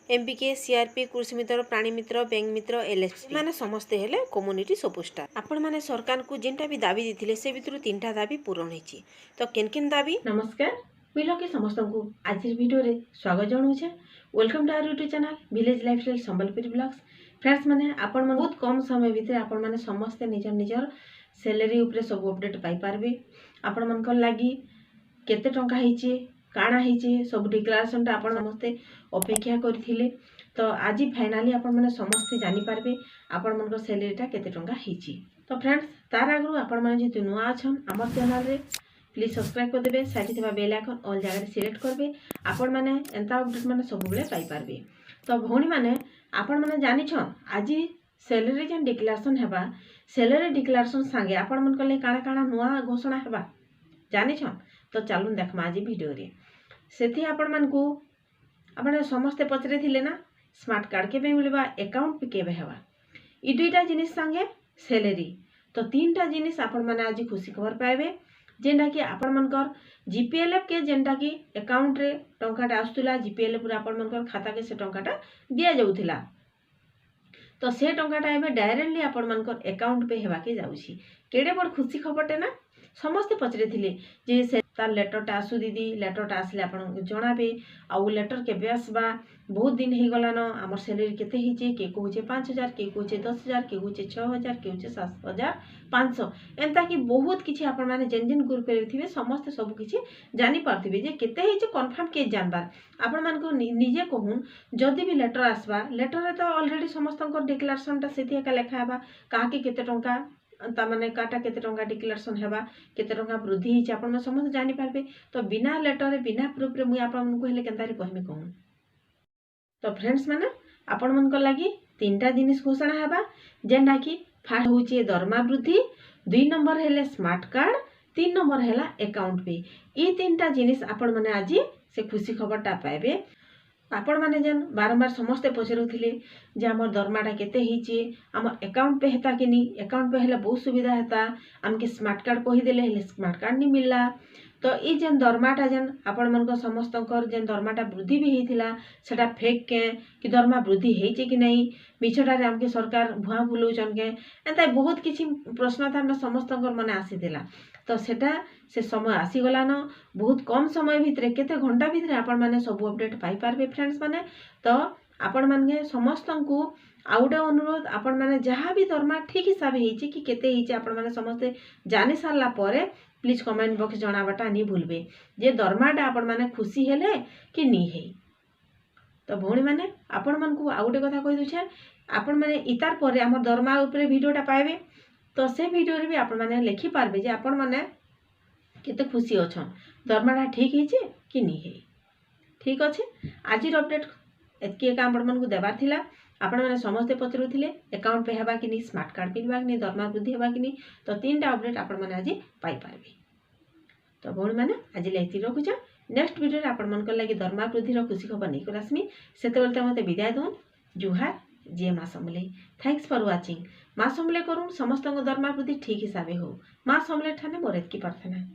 एमपीके CRP कृषि मित्र प्राणी मित्र bank मित्र LSP माने समस्ते हेले कम्युनिटी सपोस्टार आपण माने सरकार को जेनटा भी दाबी देथिले से भितरु तीनटा दाबी पूरण होईची तो केन केन दाबी। नमस्कार पिलो के समस्त को आज वीडियो रे स्वागत जणाउछे। Welcome to our YouTube channel village lifestyle Sambalpur vlogs. Friends माने आपण मन बहुत कम समय भितर आपण माने समस्त निजर निजर सैलरी ऊपर सब अपडेट पाई पारबे। आपण मन को लागि केते टंका हेची काना हेची सब डिक्लेरेशन ता आपण समस्ते अपेक्षा करथिले तो आज फाइनली आपण माने समस्ते जानि पारबे आपण मन को सैलरी ता केते टंका हेची। तो फ्रेंड्स तार आगु आपण माने जे नुआ अछन हमर चैनल रे प्लीज सब्सक्राइब कर देबे साइड थिबा बेल आइकन ऑल जगह सिलेक्ट करबे आपण माने एंता अपडेट माने सब बेले पाई पारबे। तो भौणी माने आपण माने जानि छन आज सैलरी जे डिक्लेरेशन हेबा सैलरी डिक्लेरेशन संगे आपण मन कले काना काना नुआ घोषणा हेबा जानि छन। तो चलून देखमा आज वीडियो रे सेठी आपण मन को आपण समस्त पचरे थिले ना स्मार्ट कार्ड के मिलबा अकाउंट पे केबे हेबा ई दुईटा जिनिस संगे सैलरी तो तीनटा जिनिस आपण माने आज खुशी खबर पाइबे जेंडा कि आपण मनकर जीपीएलएफ के जेंडा कि अकाउंट रे टंकाटा आस्तुला जीपीएलएफ रे आपण मनकर खाता के से टंकाटा दिया जाउथिला तो से टंकाटा एबे डायरेक्टली आपण मनकर अकाउंट पे हेबा के जाउछि केडे बड़ खुशी खबरटे ना समस्त पचरे थिले जे से तार लेटरटा आसु दीदी लेटरटा आसले आपण जणाबे आउ लेटर केबे आसबा बहुत दिन हे गला न हमर सैलरी केते हिचे के कहूचे 5000 के कहूचे 10000 के कहूचे 6000 के कहूचे 7500 एंता कि बहुत किछि आपण माने जेन जेन ग्रुप रे थिबे समस्त सब किछि जानि पारथिबे जे केते हिचे कंफर्म के जानबार आपण मान को निजे कहून जदी भी लेटर आसबा लेटर रे तो ऑलरेडी समस्तनकर डिक्लेरेशन ता सेति एका लेखा हेबा काहा के केते टंका ता माने काटा केते टंका डिक्लेरेशन हेबा केते टंका वृद्धि हिचे आपण में समस्त जानि पारबे। तो बिना लेटर रे बिना प्रूफ रे मुई आपण मन को हेले केनतारी कहमी कहून। तो फ्रेंड्स माने आपण मन को लागि तीनटा जिनिस घोषणा हेबा जेंडा कि फर्स्ट होचे दरमा वृद्धि 2 नंबर हेले स्मार्ट कार्ड 3 नंबर हेला अकाउंट पे ई तीनटा जिनिस आपण माने आज से खुशी खबरटा पाइबे। आपण माने जन बारंबार समस्ते पचरुथिले जे हमर दरमाटा केते हिचे हमर अकाउंट पे हेता कि नी अकाउंट पे हेले बहुत सुविधा हेता हमके स्मार्ट कार्ड कहि देले हेले स्मार्ट कार्ड नी मिलला तो ई जेन दरमाटा जेन आपण मन को समस्तकर जेन दरमाटा वृद्धि भी हेतिला सेटा फेक के कि दरमा वृद्धि हेचे कि नहीं मिछटा रे हमके सरकार भुआ बुलौचन के एंता बहुत किछि प्रश्न था हम समस्तकर मने आसीतिला तो सेटा से समय आसी गला न बहुत कम समय भितरे केते घंटा भितरे आपण माने सब अपडेट पाई पारबे। फ्रेंड्स माने तो आपण माने समस्त को आउटे अनुरोध आपण माने जहाँ भी दरमा ठीक हिसाब हेची कि केते हेची आपण माने समस्त जानि सारला परे प्लीज कमेंट बॉक्स जणाबाटा नी भूलबे जे दरमाटा आपण माने खुशी हेले कि नी हे। तो भौणी माने आपण मन को आउटे कथा कहि दुछे आपण माने इतार परे हमर दरमा ऊपर वीडियोटा पाइबे तो से वीडियो रे भी आपण माने लिखि पारबे जे आपण माने केते खुशी अछन दरमाटा ठीक हेचे कि नी हे। ठीक अछि आजिर अपडेट एतके काम आपण मन को देबार थिला आपण माने समस्त पचरुथिले अकाउंट पे हेबा कि नी स्मार्ट कार्ड मिलबा कि नी दरमा वृद्धि हेबा कि नी तो तीनटा अपडेट आपण माने आज पाई पारबे। तो भौणी माने आज लेति रखुछ नेक्स्ट वीडियो रे आपण मन को लागि दरमा वृद्धि रो खुशी खबर नै करसमी सेते बोलते मते विदाय दोन जुहार जे मां समले थैंक्स फॉर वाचिंग मां समले करूं समस्त दरमा वृद्धि ठीक हिसाबे हो मां समले ठाने मोर एतकी प्रार्थना।